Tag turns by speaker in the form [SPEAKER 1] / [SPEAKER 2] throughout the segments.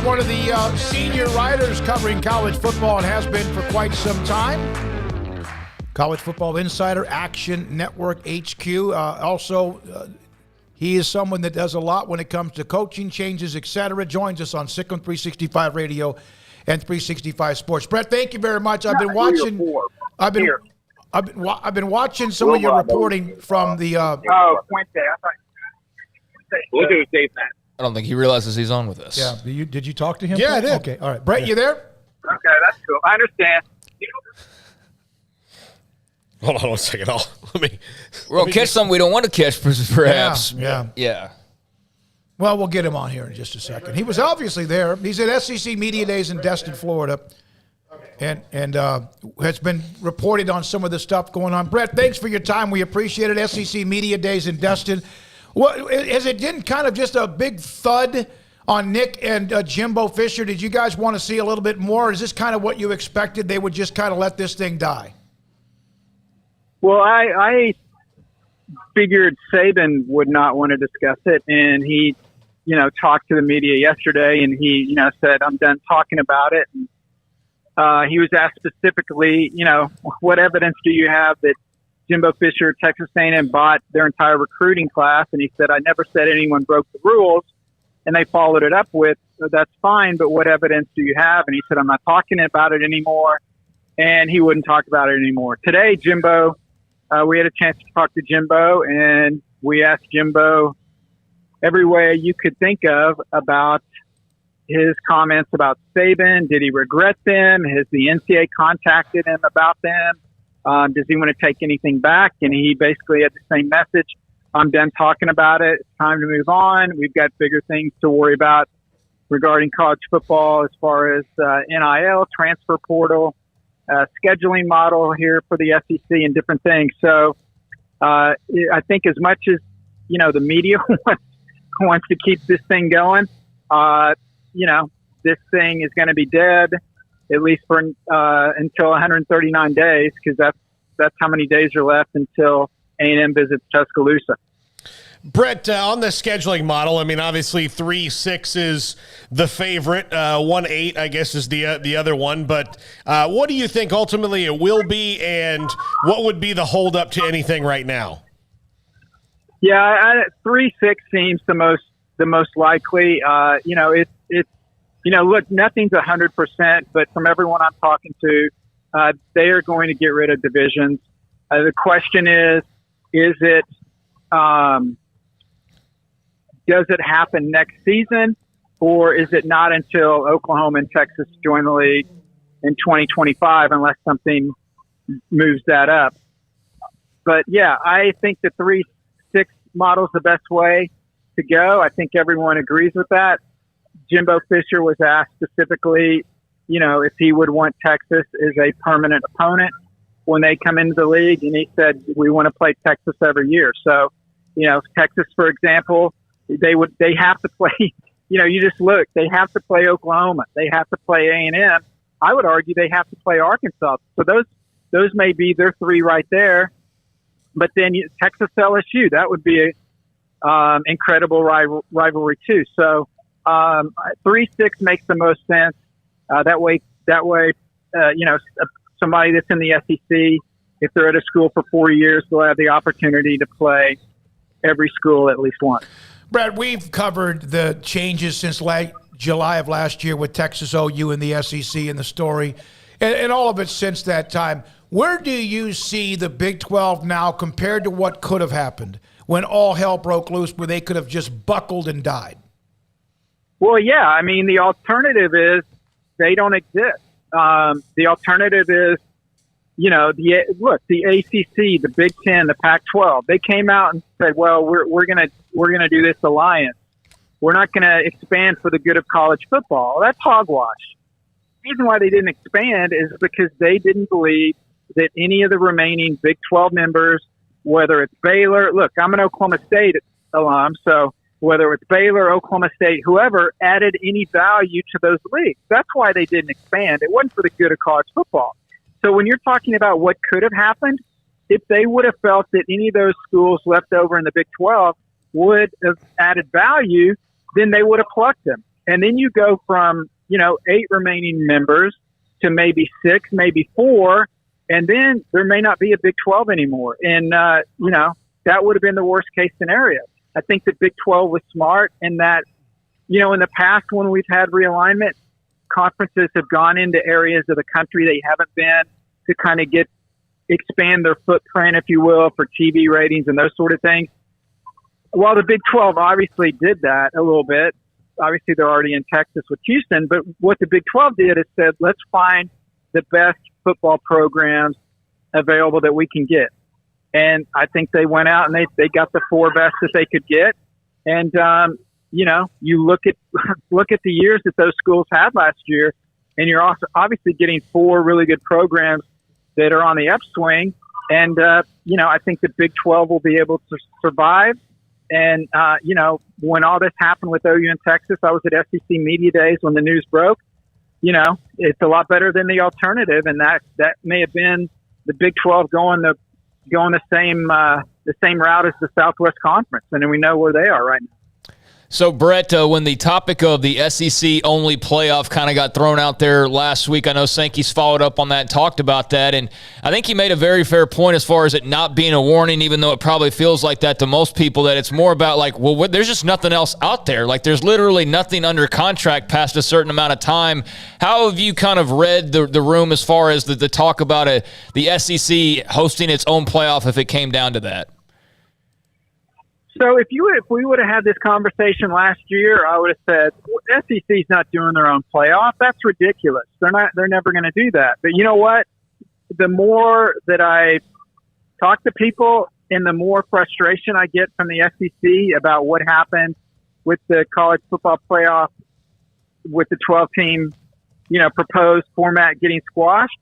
[SPEAKER 1] one of the senior writers covering college football and has been for quite some time. College Football Insider, Action Network HQ. He is someone that does a lot when it comes to coaching changes, etc. Joins us on Sikkim 365 Radio and 365 Sports. Brett, thank you very much. I've been watching watching some of your reporting from the
[SPEAKER 2] Puente. We'll do Dave that.
[SPEAKER 3] I don't think he realizes he's on with us.
[SPEAKER 1] Yeah. Did you talk to him?
[SPEAKER 4] Yeah, I did.
[SPEAKER 1] Okay. All right. Brett, you there?
[SPEAKER 2] Okay, that's cool. I understand.
[SPEAKER 4] Hold on one second.
[SPEAKER 3] We'll catch some we don't want to catch, perhaps.
[SPEAKER 1] Yeah. Well, we'll get him on here in just a second. He was obviously there. He's at SEC Media Days in Destin, Florida, and has been reported on some of the stuff going on. Brett, thanks for your time. We appreciate it. SEC Media Days in Destin. What, has it been kind of just a big thud on Nick and Jimbo Fisher? Did you guys want to see a little bit more? Or is this kind of what you expected? They would just kind of let this thing die?
[SPEAKER 2] Well, I figured Saban would not want to discuss it, and he, talked to the media yesterday, and he, said, "I'm done talking about it." And, he was asked specifically, what evidence do you have that Jimbo Fisher, Texas A&M, bought their entire recruiting class? And he said, "I never said anyone broke the rules." And they followed it up with, "That's fine, but what evidence do you have?" And he said, "I'm not talking about it anymore." And he wouldn't talk about it anymore. Today, Jimbo, we had a chance to talk to Jimbo, and we asked Jimbo every way you could think of about his comments about Saban. Did he regret them? Has the NCAA contacted him about them? Does he want to take anything back? And he basically had the same message. "I'm done talking about it. It's time to move on. We've got bigger things to worry about regarding college football as far as NIL, transfer portal, scheduling model here for the SEC and different things." So I think as much as, the media wants to keep this thing going, this thing is going to be dead at least for until 139 days, because that's how many days are left until A&M visits Tuscaloosa.
[SPEAKER 4] Brett, on the scheduling model, obviously 3-6 is the favorite. 1-8, I guess, is the other one. But what do you think ultimately it will be, and what would be the holdup to anything right now?
[SPEAKER 2] Yeah, 3-6 seems the most likely. Look, nothing's 100%, but from everyone I'm talking to, they are going to get rid of divisions. The question is it does it happen next season, or is it not until Oklahoma and Texas join the league in 2025 unless something moves that up? But, yeah, I think the 3-6 model is the best way to go. I think everyone agrees with that. Jimbo Fisher was asked specifically, if he would want Texas as a permanent opponent when they come into the league, and he said, "We want to play Texas every year." So, Texas, for example, they have to play, you just look, they have to play Oklahoma. They have to play A&M. I would argue they have to play Arkansas. So those may be their three right there. But then Texas LSU, that would be a incredible rivalry too. So 3-6 makes the most sense. That way, somebody that's in the SEC, if they're at a school for 4 years, they'll have the opportunity to play every school at least once.
[SPEAKER 1] Brad, we've covered the changes since July of last year with Texas OU and the SEC and the story, and all of it since that time. Where do you see the Big 12 now compared to what could have happened when all hell broke loose, where they could have just buckled and died?
[SPEAKER 2] Well, yeah. The alternative is they don't exist. The alternative is, the ACC, the Big Ten, the Pac-12. They came out and said, "Well, we're gonna do this alliance. We're not gonna expand for the good of college football." That's hogwash. The reason why they didn't expand is because they didn't believe that any of the remaining Big 12 members, whether it's Baylor, look, I'm an Oklahoma State alum, so whether it's Baylor, Oklahoma State, whoever, added any value to those leagues. That's why they didn't expand. It wasn't for the good of college football. So when you're talking about what could have happened, if they would have felt that any of those schools left over in the Big 12 would have added value, then they would have plucked them. And then you go from, 8 remaining members to maybe 6, maybe 4, and then there may not be a Big 12 anymore. And, that would have been the worst case scenario. I think the Big 12 was smart in that, in the past when we've had realignment, conferences have gone into areas of the country they haven't been to kind of expand their footprint, if you will, for TV ratings and those sort of things. While the Big 12 obviously did that a little bit, obviously they're already in Texas with Houston, but what the Big 12 did is said, let's find the best football programs available that we can get. And I think they went out and they got the 4 best that they could get. And, you look at the years that those schools had last year, and you're also obviously getting 4 really good programs that are on the upswing. And, I think the Big 12 will be able to survive. And, when all this happened with OU in Texas, I was at SEC Media Days when the news broke. It's a lot better than the alternative. And that may have been the Big 12 going the same route as the Southwest Conference. And we know where they are right now.
[SPEAKER 3] So, Brett, when the topic of the SEC-only playoff kind of got thrown out there last week, I know Sankey's followed up on that and talked about that, and I think he made a very fair point as far as it not being a warning, even though it probably feels like that to most people, that it's more about like, well, there's just nothing else out there. Like, there's literally nothing under contract past a certain amount of time. How have you kind of read the room as far as the talk about the SEC hosting its own playoff if it came down to that?
[SPEAKER 2] So if we would have had this conversation last year, I would have said, well, SEC's not doing their own playoff. That's ridiculous. They're never going to do that. But you know what? The more that I talk to people and the more frustration I get from the SEC about what happened with the college football playoff, with the 12-team, proposed format getting squashed.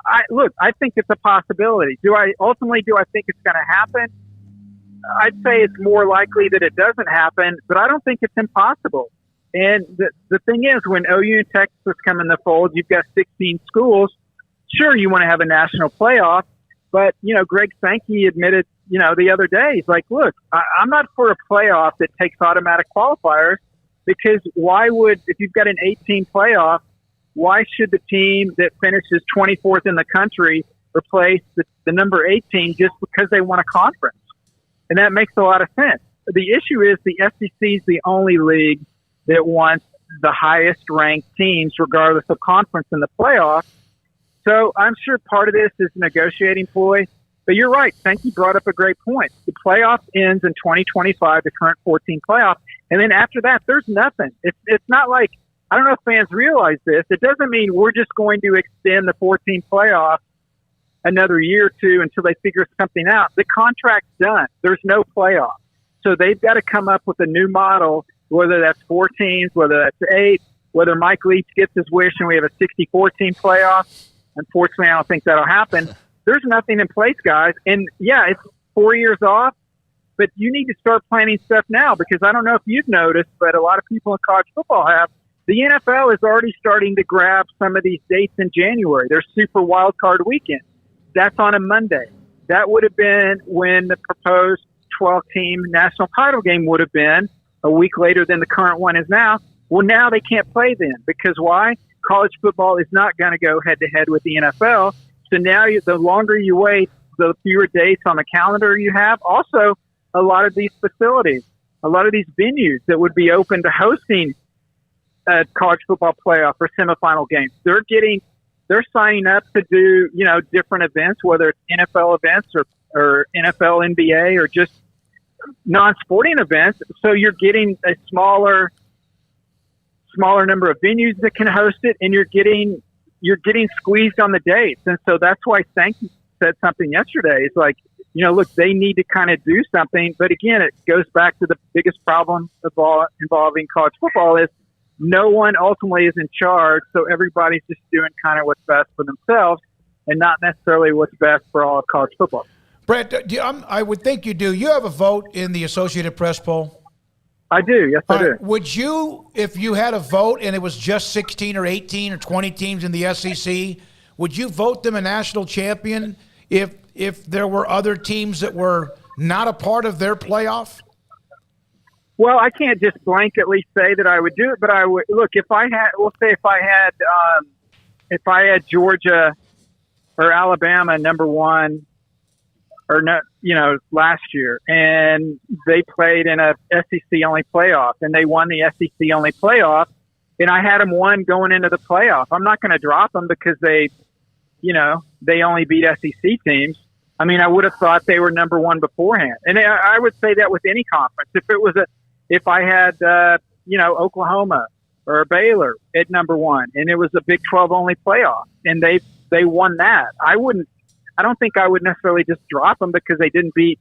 [SPEAKER 2] I think it's a possibility. Do I think it's going to happen? I'd say it's more likely that it doesn't happen, but I don't think it's impossible. And the thing is, when OU and Texas come in the fold, you've got 16 schools. Sure, you want to have a national playoff, but, Greg Sankey admitted, the other day, he's like, look, I'm not for a playoff that takes automatic qualifiers, because if you've got an 18 playoff, why should the team that finishes 24th in the country replace the number 18 just because they won a conference? And that makes a lot of sense. The issue is the SEC is the only league that wants the highest ranked teams, regardless of conference, in the playoff. So I'm sure part of this is a negotiating ploy. But you're right. Sankey brought up a great point. The playoff ends in 2025, the current 14 playoff. And then after that, there's nothing. It's not like, I don't know if fans realize this. It doesn't mean we're just going to extend the 14 playoff another year or two until they figure something out. The contract's done. There's no playoff. So they've got to come up with a new model, whether that's 4 teams, whether that's 8, whether Mike Leach gets his wish and we have a 64-team playoff. Unfortunately, I don't think that'll happen. There's nothing in place, guys. And, yeah, it's 4 years off, but you need to start planning stuff now, because I don't know if you've noticed, but a lot of people in college football have. The NFL is already starting to grab some of these dates in January. There's Super Wild Card Weekend. That's on a Monday. That would have been when the proposed 12-team national title game would have been a week later than the current one is now. Well, now they can't play then, because why? College football is not going to go head-to-head with the NFL. So now the longer you wait, the fewer dates on the calendar you have. Also, a lot of these facilities, a lot of these venues that would be open to hosting a college football playoff or semifinal games, they're signing up to do, different events, whether it's NFL events or NFL, NBA, or just non-sporting events. So you're getting a smaller number of venues that can host it, and you're getting squeezed on the dates. And so that's why Sankey said something yesterday. It's like, look, they need to kind of do something. But again, it goes back to the biggest problem involving college football is no one ultimately is in charge, so everybody's just doing kind of what's best for themselves and not necessarily what's best for all of college football.
[SPEAKER 1] Brett, I would think you do. You have a vote in the Associated Press poll?
[SPEAKER 2] I do, yes, I do.
[SPEAKER 1] Would you, if you had a vote and it was just 16 or 18 or 20 teams in the SEC, would you vote them a national champion if there were other teams that were not a part of their playoff?
[SPEAKER 2] Well, I can't just blanketly say that I would do it, but I would look if I had. We'll say if I had Georgia or Alabama number one, or no, last year, and they played in a SEC only playoff, and they won the SEC only playoff, and I had them one going into the playoff. I'm not going to drop them because they only beat SEC teams. I mean, I would have thought they were number one beforehand, and I would say that with any conference. If I had Oklahoma or Baylor at number one, and it was a Big 12 only playoff, and they won that, I don't think I would necessarily just drop them because they didn't beat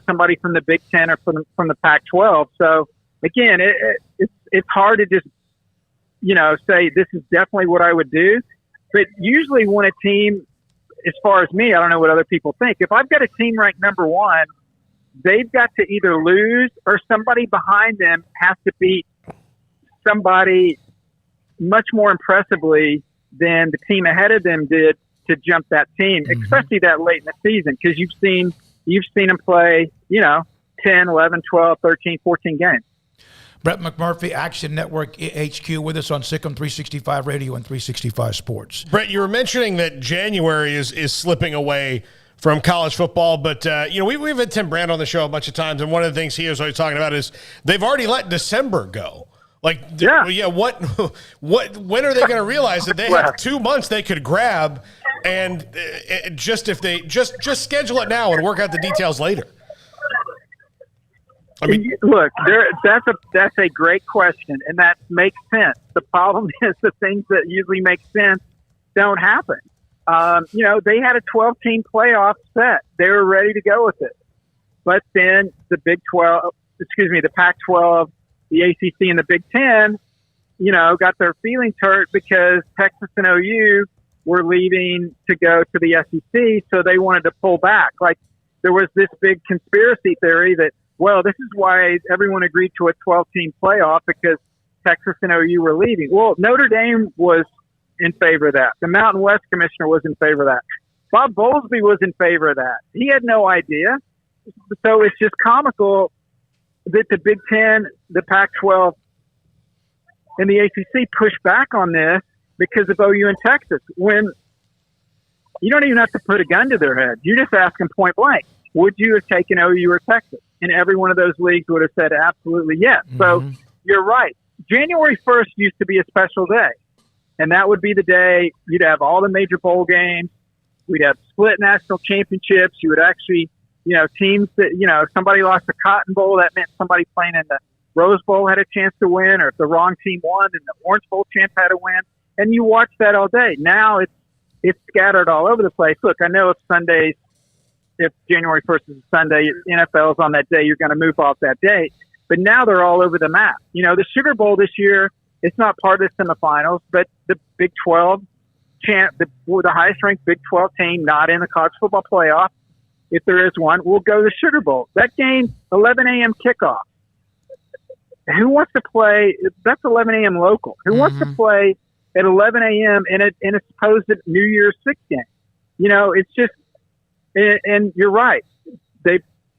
[SPEAKER 2] somebody from the Big 10 or from the Pac-12. So again, it's hard to just say this is definitely what I would do. But usually when a team, as far as me, I don't know what other people think. If I've got a team ranked number one, they've got to either lose or somebody behind them has to beat somebody much more impressively than the team ahead of them did to jump that team, especially that late in the season, because you've seen them play, 10, 11, 12, 13, 14 games.
[SPEAKER 1] Brett McMurphy, Action Network HQ, with us on Sikkim 365 Radio and 365 Sports.
[SPEAKER 4] Brett, you were mentioning that January is slipping away from college football, but we've had Tim Brand on the show a bunch of times, and one of the things he was always talking about is they've already let December go. When are they going to realize that they have 2 months they could grab, and if they just schedule it now and work out the details later? I mean,
[SPEAKER 2] look, that's a great question, and that makes sense. The problem is the things that usually make sense don't happen. They had a 12-team playoff set; they were ready to go with it, but then the Pac-12, the ACC, and the Big 10, got their feelings hurt because Texas and OU were leaving to go to the SEC, so they wanted to pull back. Like there was this big conspiracy theory that, well, this is why everyone agreed to a 12-team playoff because Texas and OU were leaving. Well, Notre Dame was in favor of that. The Mountain West commissioner was in favor of that. Bob Bowlesby was in favor of that. He had no idea. So it's just comical that the Big Ten, the Pac-12, and the ACC pushed back on this because of OU and Texas, when you don't even have to put a gun to their head. You just ask them point blank, would you have taken OU or Texas? And every one of those leagues would have said absolutely yes. So you're right. January 1st used to be a special day. And that would be the day you'd have all the major bowl games. We'd have split national championships. You would actually, teams that, somebody lost the Cotton Bowl, that meant somebody playing in the Rose Bowl had a chance to win, or if the wrong team won, then the Orange Bowl champ had to win. And you watch that all day. Now it's scattered all over the place. Look, I know if January 1st is a Sunday, NFL is on that day, you're going to move off that day. But now they're all over the map. The Sugar Bowl this year, it's not part of the semifinals, but the Big 12 champ, the highest ranked Big 12 team not in the college football playoff, if there is one, will go to the Sugar Bowl. That game, 11 a.m. kickoff. Who wants to play? That's 11 a.m. local. Who wants to play at 11 a.m. in a supposed New Year's Six game? It's just, and you're right.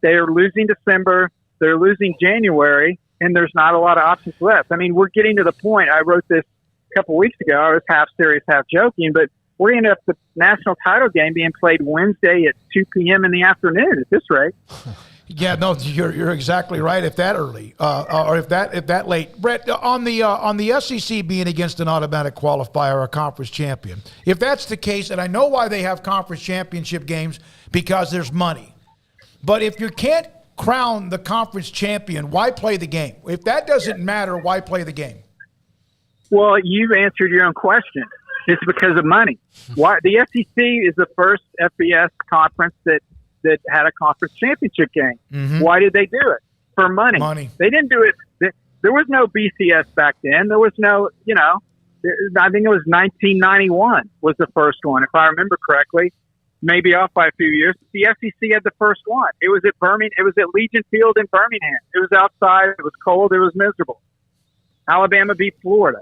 [SPEAKER 2] They're losing December. They're losing January. And there's not a lot of options left. I mean, we're getting to the point. I wrote this a couple of weeks ago. I was half serious, half joking, but we're going to have the national title game being played Wednesday at 2 p.m. in the afternoon at this rate.
[SPEAKER 1] Yeah, no, you're exactly right. If that early, or if that late, Brett, on the SEC being against an automatic qualifier or a conference champion, if that's the case, and I know why they have conference championship games, because there's money. But if you can't crown the conference champion, why play the game? If that doesn't matter, why play the game?
[SPEAKER 2] Well, you've answered your own question. It's because of money. Why the SEC is the first FBS conference that had a conference championship game. Why did they do it? For money. They didn't do it. There was no BCS back then. There was no, I think it was 1991 was the first one, if I remember correctly. Maybe off by a few years. The SEC had the first one. It was at Birmingham. It was at Legion Field in Birmingham. It was outside. It was cold. It was miserable. Alabama beat Florida.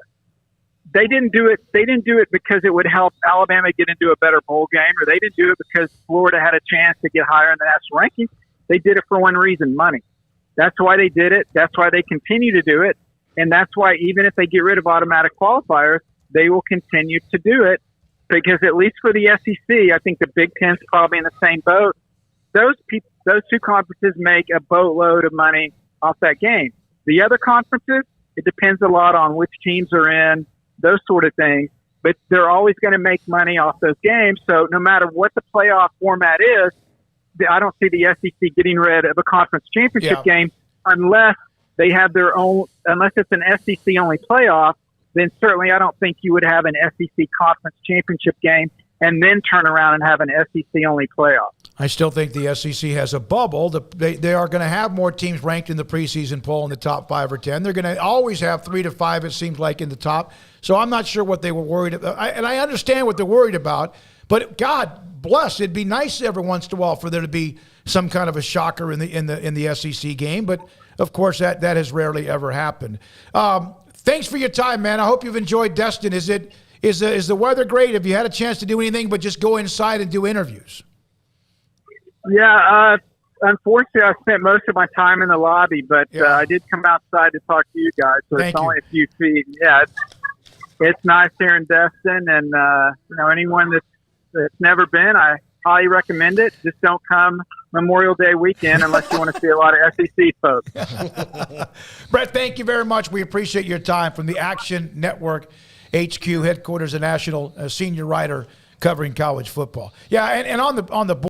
[SPEAKER 2] They didn't do it. They didn't do it because it would help Alabama get into a better bowl game, or they didn't do it because Florida had a chance to get higher in the national rankings. They did it for one reason: money. That's why they did it. That's why they continue to do it. And that's why even if they get rid of automatic qualifiers, they will continue to do it, because at least for the SEC, I think the Big Ten's probably in the same boat. Those two conferences make a boatload of money off that game. The other conferences, it depends a lot on which teams are in, those sort of things. But they're always going to make money off those games. So no matter what the playoff format is, I don't see the SEC getting rid of a conference championship game unless they have their own, unless it's an SEC only playoff. Then certainly I don't think you would have an SEC conference championship game and then turn around and have an SEC only playoff.
[SPEAKER 1] I still think the SEC has a bubble. They are going to have more teams ranked in the preseason poll in the top 5 or 10. They're going to always have 3 to 5, it seems like, in the top. So I'm not sure what they were worried about. And I understand what they're worried about. But God bless, it'd be nice every once in a while for there to be some kind of a shocker in the SEC game. But of course, that has rarely ever happened. Thanks for your time, man. I hope you've enjoyed Destin. Is the weather great? Have you had a chance to do anything but just go inside and do interviews?
[SPEAKER 2] Yeah, unfortunately, I spent most of my time in the lobby, but I did come outside to talk to you guys. So it's only a few feet. Yeah, it's nice here in Destin, and anyone that's never been, I highly recommend it. Just don't come Memorial Day weekend unless you want to see a lot of SEC folks.
[SPEAKER 1] Brett, thank you very much. We appreciate your time from the Action Network HQ headquarters, a national senior writer covering college football. Yeah, and on the board.